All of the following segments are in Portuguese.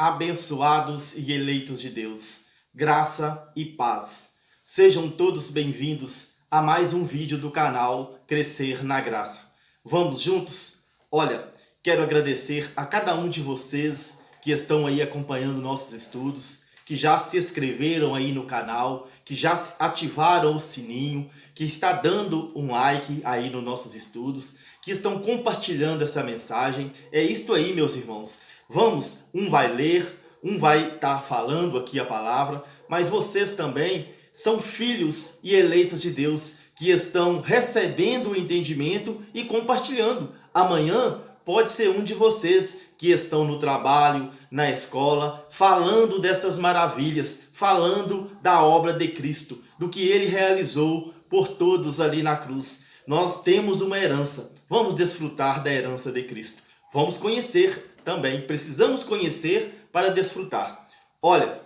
Abençoados e eleitos de Deus, graça e paz. Sejam todos bem-vindos a mais um vídeo do canal Crescer na Graça. Vamos juntos? Olha, quero agradecer a cada um de vocês que estão aí acompanhando nossos estudos, que já se inscreveram aí no canal, que já ativaram o sininho, que está dando um like aí nos nossos estudos, que estão compartilhando essa mensagem. É isto aí, meus irmãos. Vamos, um vai ler, um vai estar falando aqui a palavra, mas vocês também são filhos e eleitos de Deus que estão recebendo o entendimento e compartilhando. Amanhã pode ser um de vocês que estão no trabalho, na escola, falando dessas maravilhas, falando da obra de Cristo, do que Ele realizou por todos ali na cruz. Nós temos uma herança, vamos desfrutar da herança de Cristo. Vamos conhecer também, precisamos conhecer para desfrutar. Olha,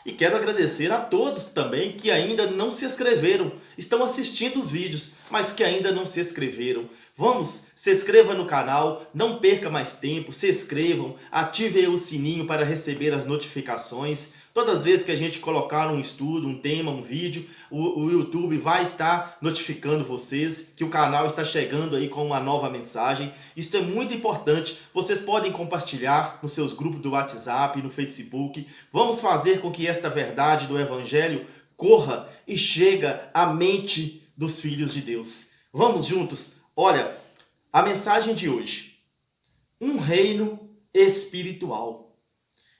e quero agradecer a todos também que ainda não se inscreveram, estão assistindo os vídeos, mas que ainda não se inscreveram. Vamos, se inscreva no canal, não perca mais tempo, se inscrevam, ative o sininho para receber as notificações. Todas as vezes que a gente colocar um estudo, um tema, um vídeo, o YouTube vai estar notificando vocês que o canal está chegando aí com uma nova mensagem. Isso é muito importante. Vocês podem compartilhar nos seus grupos do WhatsApp, no Facebook. Vamos fazer com que esta verdade do Evangelho corra e chega à mente dos filhos de Deus. Vamos juntos? Olha, a mensagem de hoje. Um reino espiritual.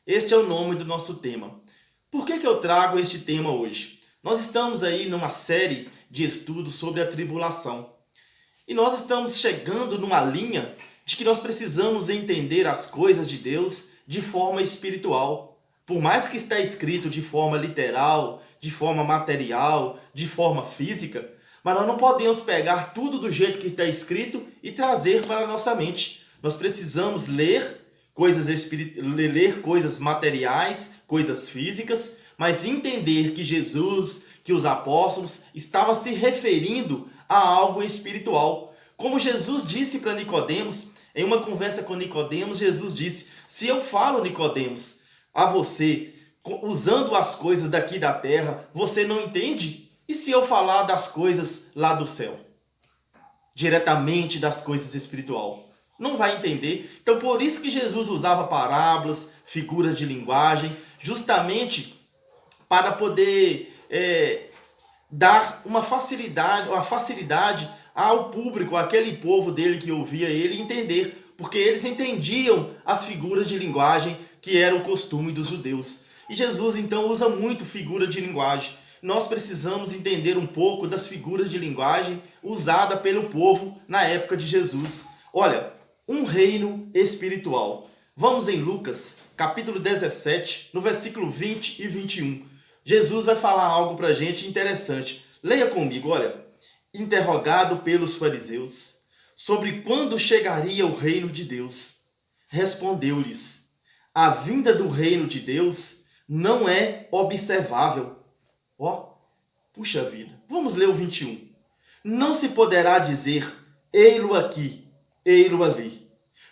Este é o nome do nosso tema. Por que eu trago este tema hoje? Nós estamos aí numa série de estudos sobre a tribulação. E nós estamos chegando numa linha de que nós precisamos entender as coisas de Deus de forma espiritual. Por mais que está escrito de forma literal, de forma material, de forma física, mas nós não podemos pegar tudo do jeito que está escrito e trazer para a nossa mente. Nós precisamos ler coisas materiais, coisas físicas, mas entender que Jesus, que os apóstolos estavam se referindo a algo espiritual. Como Jesus disse para Nicodemos, em uma conversa com Nicodemos, Jesus disse: se eu falo, Nicodemos, a você, usando as coisas daqui da terra, você não entende? E se eu falar das coisas lá do céu? Diretamente das coisas espirituais? Não vai entender. Então por isso que Jesus usava parábolas, figuras de linguagem, justamente para poder dar uma facilidade ao público, àquele povo dele que ouvia ele entender, porque eles entendiam as figuras de linguagem que era o costume dos judeus. E Jesus então usa muito figura de linguagem. Nós precisamos entender um pouco das figuras de linguagem usada pelo povo na época de Jesus. Olha, um reino espiritual. Vamos em Lucas, capítulo 17, no versículo 20 e 21. Jesus vai falar algo para a gente interessante. Leia comigo, olha. Interrogado pelos fariseus sobre quando chegaria o reino de Deus, respondeu-lhes: a vinda do reino de Deus não é observável. Puxa vida. Vamos ler o 21. Não se poderá dizer, ei-lo aqui, ei-lo ali,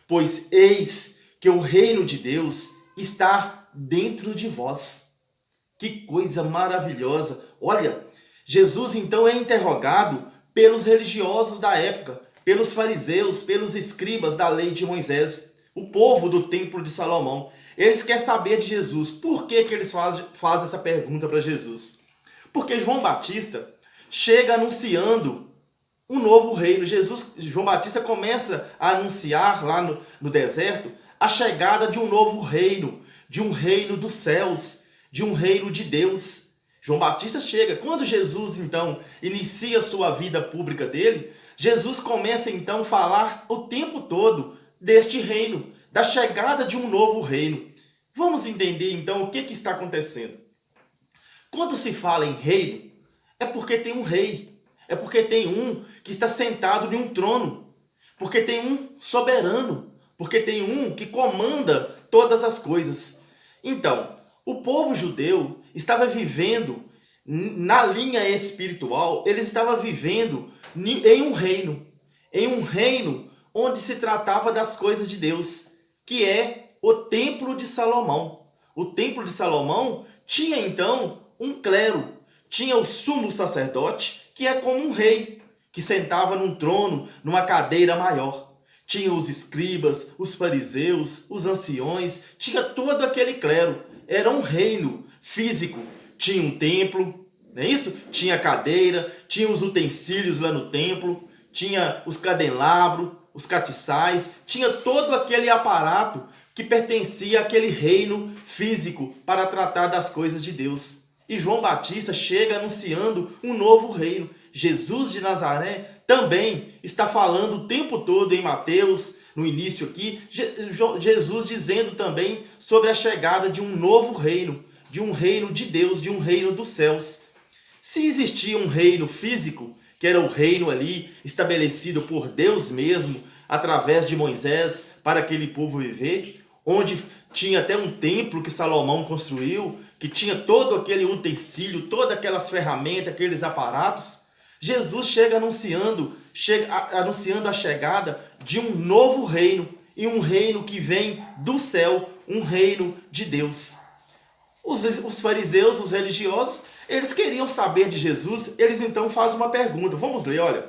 pois eis que o reino de Deus está dentro de vós. Que coisa maravilhosa. Olha, Jesus então é interrogado pelos religiosos da época, pelos fariseus, pelos escribas da lei de Moisés, o povo do templo de Salomão. Eles querem saber de Jesus. Por que eles fazem essa pergunta para Jesus? Porque João Batista chega anunciando um novo reino. João Batista começa a anunciar lá no deserto a chegada de um novo reino, de um reino dos céus, de um reino de Deus. João Batista chega. Quando Jesus então inicia a sua vida pública dele, Jesus começa então a falar o tempo todo deste reino, da chegada de um novo reino. Vamos entender então o que está acontecendo. Quando se fala em reino, é porque tem um rei, é porque tem um que está sentado em um trono, porque tem um soberano, porque tem um que comanda todas as coisas. Então, o povo judeu estava vivendo na linha espiritual, eles estavam vivendo em um reino onde se tratava das coisas de Deus, que é o Templo de Salomão. O Templo de Salomão tinha então um clero, tinha o sumo sacerdote, que é como um rei, que sentava num trono, numa cadeira maior. Tinha os escribas, os fariseus, os anciões, tinha todo aquele clero. Era um reino físico. Tinha um templo, não é isso? Tinha cadeira, tinha os utensílios lá no templo, tinha os candelabros, os castiçais, tinha todo aquele aparato que pertencia àquele reino físico para tratar das coisas de Deus. E João Batista chega anunciando um novo reino. Jesus de Nazaré também está falando o tempo todo em Mateus, no início aqui, Jesus dizendo também sobre a chegada de um novo reino, de um reino de Deus, de um reino dos céus. Se existia um reino físico, que era o reino ali estabelecido por Deus mesmo, através de Moisés, para aquele povo viver, onde tinha até um templo que Salomão construiu, que tinha todo aquele utensílio, todas aquelas ferramentas, aqueles aparatos, Jesus chega anunciando a chegada de um novo reino, e um reino que vem do céu, um reino de Deus. Os fariseus, os religiosos, eles queriam saber de Jesus, eles então fazem uma pergunta. Vamos ler, olha,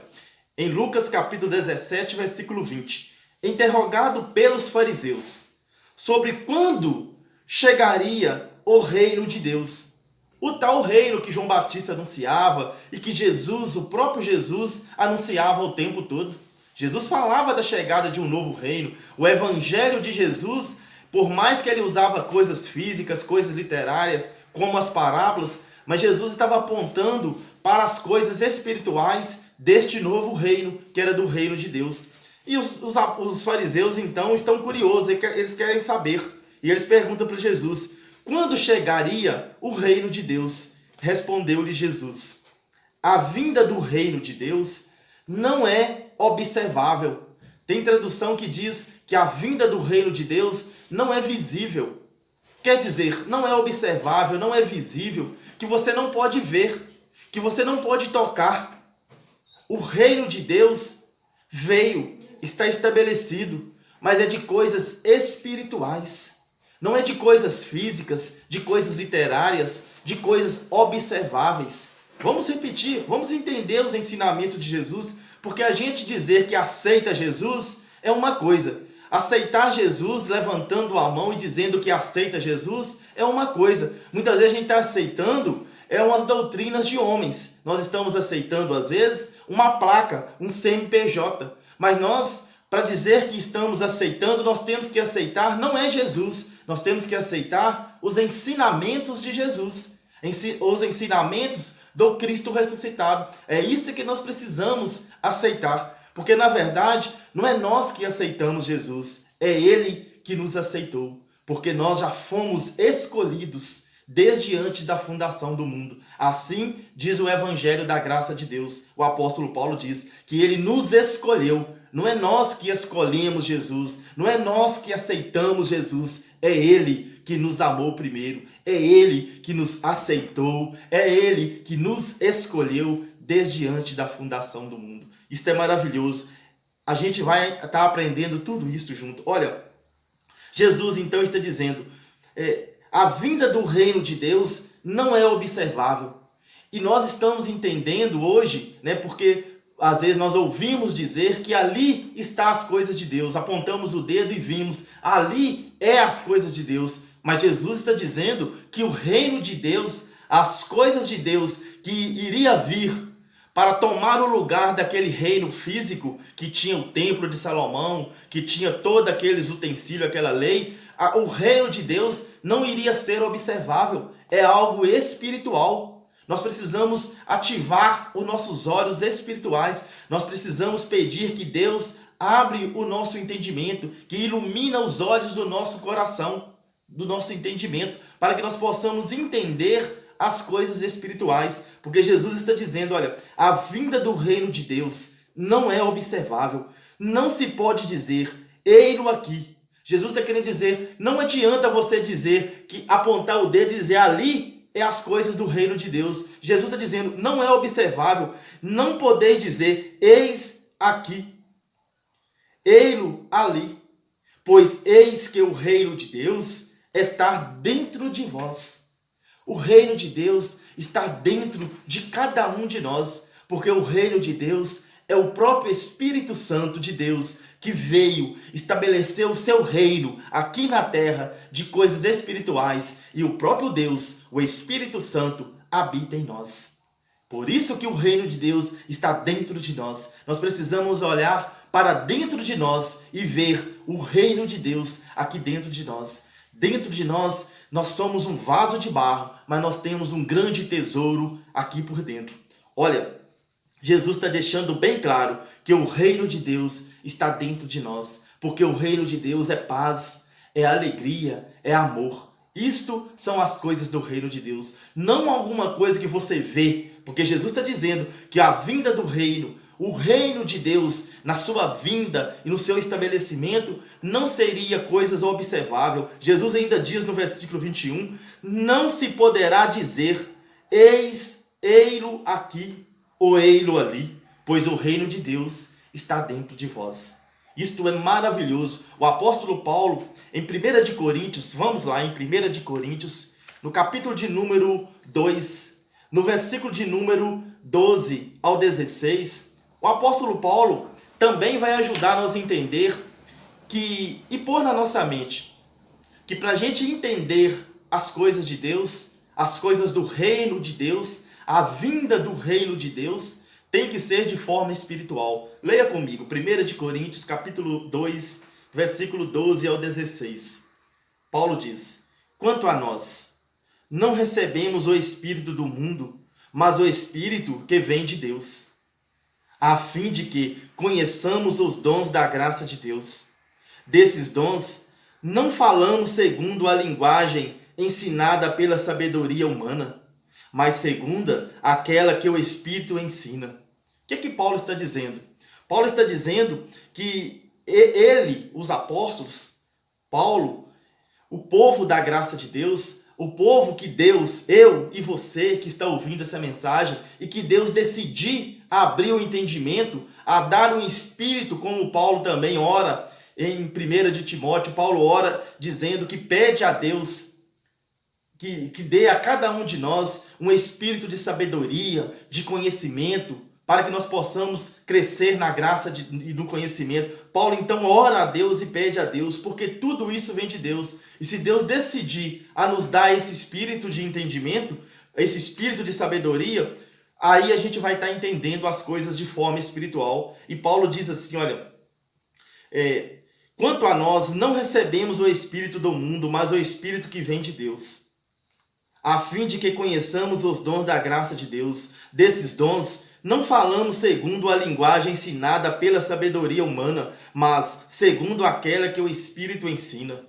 em Lucas capítulo 17, versículo 20. Interrogado pelos fariseus sobre quando chegaria o reino de Deus. O tal reino que João Batista anunciava e que Jesus, o próprio Jesus, anunciava o tempo todo. Jesus falava da chegada de um novo reino. O evangelho de Jesus, por mais que ele usava coisas físicas, coisas literárias, como as parábolas, mas Jesus estava apontando para as coisas espirituais deste novo reino, que era do reino de Deus. E os fariseus, então, estão curiosos, eles querem saber. E eles perguntam para Jesus, quando chegaria o reino de Deus? Respondeu-lhe Jesus, a vinda do reino de Deus não é observável. Tem tradução que diz que a vinda do reino de Deus não é visível. Quer dizer, não é observável, não é visível, que você não pode ver, que você não pode tocar. O reino de Deus veio, está estabelecido, mas é de coisas espirituais. Não é de coisas físicas, de coisas literárias, de coisas observáveis. Vamos repetir, vamos entender os ensinamentos de Jesus, porque a gente dizer que aceita Jesus é uma coisa. Aceitar Jesus levantando a mão e dizendo que aceita Jesus é uma coisa. Muitas vezes a gente está aceitando umas doutrinas de homens. Nós estamos aceitando, às vezes, uma placa, um CNPJ. Mas nós, para dizer que estamos aceitando, nós temos que aceitar, não é Jesus. Nós temos que aceitar os ensinamentos de Jesus. Os ensinamentos do Cristo ressuscitado. É isso que nós precisamos aceitar. Porque, na verdade, não é nós que aceitamos Jesus. É Ele que nos aceitou. Porque nós já fomos escolhidos desde antes da fundação do mundo. Assim diz o Evangelho da graça de Deus. O apóstolo Paulo diz que Ele nos escolheu. Não é nós que escolhemos Jesus. Não é nós que aceitamos Jesus. É Ele que nos amou primeiro. É Ele que nos aceitou. É Ele que nos escolheu desde antes da fundação do mundo. Isso é maravilhoso. A gente vai estar aprendendo tudo isso junto. Olha, Jesus então está dizendo, a vinda do reino de Deus não é observável. E nós estamos entendendo hoje, né, porque às vezes nós ouvimos dizer que ali está as coisas de Deus. Apontamos o dedo e vimos, ali é as coisas de Deus. Mas Jesus está dizendo que o reino de Deus, as coisas de Deus que iria vir para tomar o lugar daquele reino físico que tinha o templo de Salomão, que tinha todos aqueles utensílios, aquela lei, o reino de Deus não iria ser observável, é algo espiritual. Nós precisamos ativar os nossos olhos espirituais, nós precisamos pedir que Deus abre o nosso entendimento, que ilumina os olhos do nosso coração, do nosso entendimento, para que nós possamos entender as coisas espirituais, porque Jesus está dizendo, olha, a vinda do reino de Deus não é observável, não se pode dizer, ei-lo aqui. Jesus está querendo dizer, não adianta você dizer, que apontar o dedo e dizer, ali é as coisas do reino de Deus. Jesus está dizendo, não é observável, não podeis dizer, eis aqui, ei-lo ali, Pois eis que o reino de Deus está dentro de vós. O reino de Deus está dentro de cada um de nós, porque o reino de Deus é o próprio Espírito Santo de Deus que veio estabelecer o seu reino aqui na terra de coisas espirituais, e o próprio Deus, o Espírito Santo, habita em nós. Por isso que o reino de Deus está dentro de nós. Nós precisamos olhar para dentro de nós e ver o reino de Deus aqui dentro de nós. Dentro de nós, nós somos um vaso de barro, mas nós temos um grande tesouro aqui por dentro. Olha, Jesus está deixando bem claro que o reino de Deus está dentro de nós, porque o reino de Deus é paz, é alegria, é amor. Isto são as coisas do reino de Deus, não alguma coisa que você vê, porque Jesus está dizendo que a vinda do reino, o reino de Deus, na sua vinda e no seu estabelecimento, não seria coisas observáveis. Jesus ainda diz no versículo 21, não se poderá dizer, ei-lo aqui ou ei-lo ali, pois o reino de Deus está dentro de vós. Isto é maravilhoso. O apóstolo Paulo, em 1 de Coríntios, vamos lá, em 1 de Coríntios, no capítulo de número 2, no versículo de número 12 ao 16, o apóstolo Paulo também vai ajudar nós a entender que, e pôr na nossa mente, que para a gente entender as coisas de Deus, as coisas do reino de Deus, a vinda do reino de Deus, tem que ser de forma espiritual. Leia comigo, 1 de Coríntios, capítulo 2, versículo 12 ao 16. Paulo diz, quanto a nós, não recebemos o Espírito do mundo, mas o Espírito que vem de Deus, a fim de que conheçamos os dons da graça de Deus. Desses dons, não falamos segundo a linguagem ensinada pela sabedoria humana, mas segundo aquela que o Espírito ensina. O que Paulo está dizendo? Paulo está dizendo que ele, os apóstolos, Paulo, o povo da graça de Deus, o povo que Deus, eu e você que está ouvindo essa mensagem, e que Deus decidiu abrir o entendimento, a dar um espírito, como Paulo também ora em 1 de Timóteo, Paulo ora dizendo que pede a Deus que dê a cada um de nós um espírito de sabedoria, de conhecimento, para que nós possamos crescer na graça e no conhecimento. Paulo então ora a Deus e pede a Deus, porque tudo isso vem de Deus. E se Deus decidir a nos dar esse espírito de entendimento, esse espírito de sabedoria, aí a gente vai estar entendendo as coisas de forma espiritual. E Paulo diz assim, olha, quanto a nós, não recebemos o espírito do mundo, mas o espírito que vem de Deus, a fim de que conheçamos os dons da graça de Deus. Desses dons, não falamos segundo a linguagem ensinada pela sabedoria humana, mas segundo aquela que o Espírito ensina,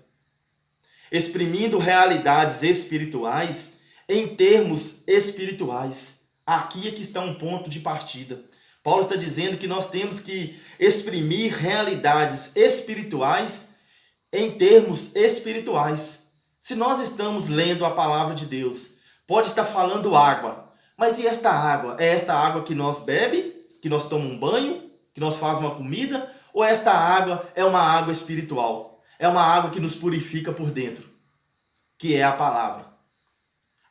exprimindo realidades espirituais em termos espirituais. Aqui é que está um ponto de partida. Paulo está dizendo que nós temos que exprimir realidades espirituais em termos espirituais. Se nós estamos lendo a palavra de Deus, pode estar falando água, mas e esta água? É esta água que nós bebe, que nós tomamos um banho, que nós fazemos uma comida? Ou esta água é uma água espiritual? É uma água que nos purifica por dentro, que é a palavra.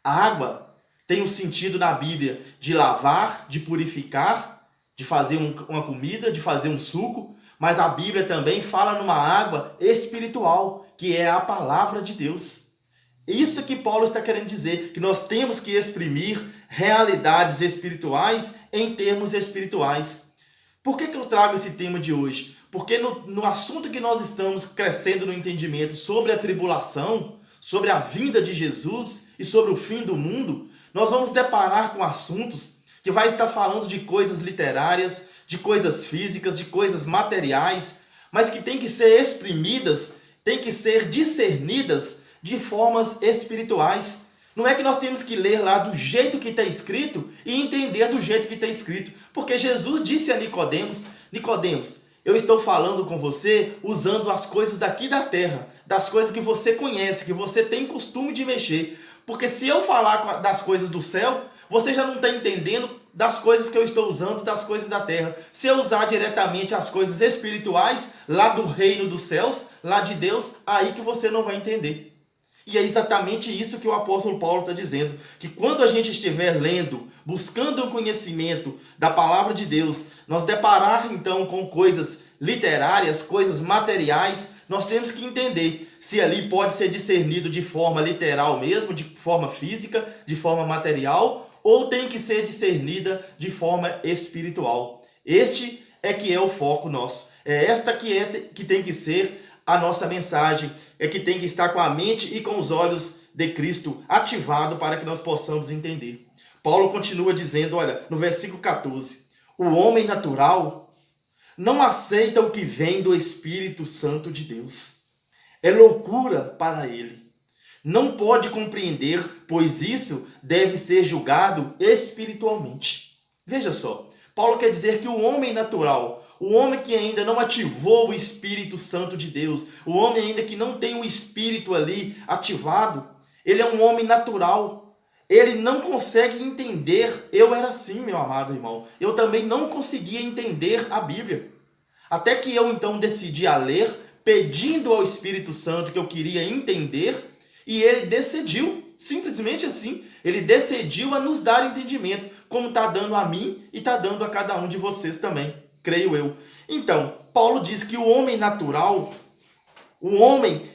A água tem um sentido na Bíblia de lavar, de purificar, de fazer uma comida, de fazer um suco, mas a Bíblia também fala numa água espiritual, que é a palavra de Deus. Isso que Paulo está querendo dizer, que nós temos que exprimir realidades espirituais em termos espirituais. Por que eu trago esse tema de hoje? Porque no assunto que nós estamos crescendo no entendimento sobre a tribulação, sobre a vinda de Jesus e sobre o fim do mundo, nós vamos deparar com assuntos que vai estar falando de coisas literárias, de coisas físicas, de coisas materiais, mas que tem que ser exprimidas, tem que ser discernidas de formas espirituais. Não é que nós temos que ler lá do jeito que está escrito e entender do jeito que está escrito. Porque Jesus disse a Nicodemos, Nicodemos, eu estou falando com você usando as coisas daqui da terra, das coisas que você conhece, que você tem costume de mexer. Porque se eu falar das coisas do céu, você já não está entendendo das coisas que eu estou usando, das coisas da terra. Se eu usar diretamente as coisas espirituais, lá do reino dos céus, lá de Deus, aí que você não vai entender. E é exatamente isso que o apóstolo Paulo está dizendo, que quando a gente estiver lendo, buscando o conhecimento da palavra de Deus, nós deparar então com coisas literárias, coisas materiais, nós temos que entender se ali pode ser discernido de forma literal mesmo, de forma física, de forma material, ou tem que ser discernida de forma espiritual. Este é que é o foco nosso. É esta que tem que ser a nossa mensagem, é que tem que estar com a mente e com os olhos de Cristo ativado para que nós possamos entender. Paulo continua dizendo, olha, no versículo 14, o homem natural não aceita o que vem do Espírito Santo de Deus. É loucura para ele. Não pode compreender, pois isso deve ser julgado espiritualmente. Veja só, Paulo quer dizer que o homem natural, o homem que ainda não ativou o Espírito Santo de Deus, o homem ainda que não tem o Espírito ali ativado, ele é um homem natural. Ele não consegue entender. Eu era assim, meu amado irmão. Eu também não conseguia entender a Bíblia. Até que eu então decidi a ler, pedindo ao Espírito Santo que eu queria entender, e ele decidiu, simplesmente assim, ele decidiu a nos dar entendimento, como está dando a mim e está dando a cada um de vocês também, creio eu. Então, Paulo diz que o homem natural, o homem,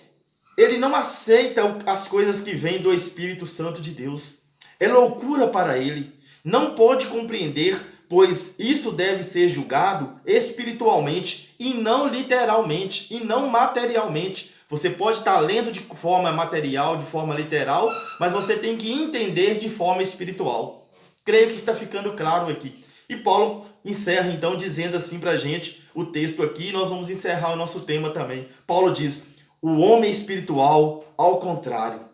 ele não aceita as coisas que vêm do Espírito Santo de Deus. É loucura para ele. Não pode compreender, pois isso deve ser julgado espiritualmente e não literalmente e não materialmente. Você pode estar lendo de forma material, de forma literal, mas você tem que entender de forma espiritual. Creio que está ficando claro aqui. E Paulo encerra então dizendo assim para a gente o texto aqui, e nós vamos encerrar o nosso tema também. Paulo diz, o homem espiritual, ao contrário,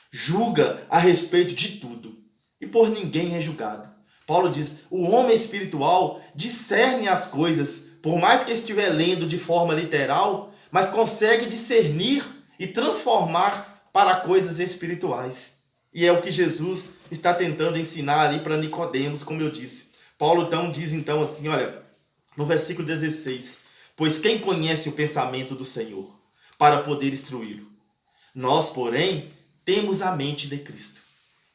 julga a respeito de tudo e por ninguém é julgado. Paulo diz, o homem espiritual discerne as coisas, por mais que estiver lendo de forma literal, mas consegue discernir e transformar para coisas espirituais. E é o que Jesus está tentando ensinar ali para Nicodemos, como eu disse. Paulo então diz então assim, olha, no versículo 16, pois quem conhece o pensamento do Senhor para poder instruí-lo? Nós, porém, temos a mente de Cristo.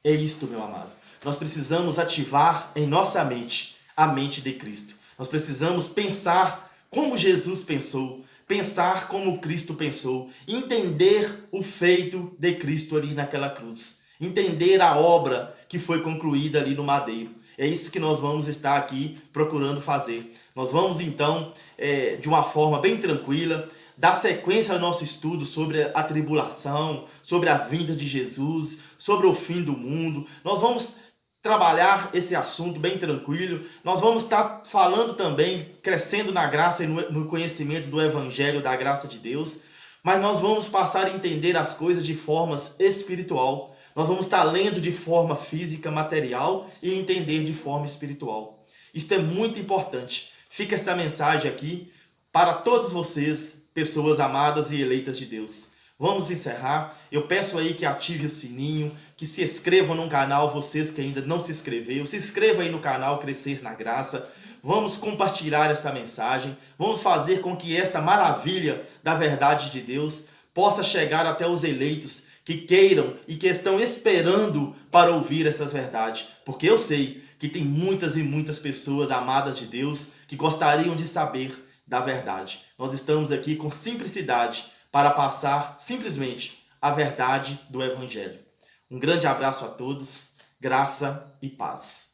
É isto, meu amado. Nós precisamos ativar em nossa mente a mente de Cristo. Nós precisamos pensar como Jesus pensou, pensar como Cristo pensou, entender o feito de Cristo ali naquela cruz, entender a obra que foi concluída ali no madeiro. É isso que nós vamos estar aqui procurando fazer. Nós vamos então, de uma forma bem tranquila, dar sequência ao nosso estudo sobre a tribulação, sobre a vinda de Jesus, sobre o fim do mundo. Nós vamos trabalhar esse assunto bem tranquilo. Nós vamos estar falando também, crescendo na graça e no conhecimento do Evangelho da graça de Deus, mas nós vamos passar a entender as coisas de forma espiritual. Nós vamos estar lendo de forma física, material e entender de forma espiritual. Isto é muito importante. Fica esta mensagem aqui para todos vocês, pessoas amadas e eleitas de Deus. Vamos encerrar. Eu peço aí que ative o sininho, que se inscrevam no canal, vocês que ainda não se inscreveram. Se inscreva aí no canal Crescer na Graça. Vamos compartilhar essa mensagem. Vamos fazer com que esta maravilha da verdade de Deus possa chegar até os eleitos que queiram e que estão esperando para ouvir essas verdades. Porque eu sei que tem muitas e muitas pessoas amadas de Deus que gostariam de saber da verdade. Nós estamos aqui com simplicidade para passar simplesmente a verdade do Evangelho. Um grande abraço a todos, graça e paz.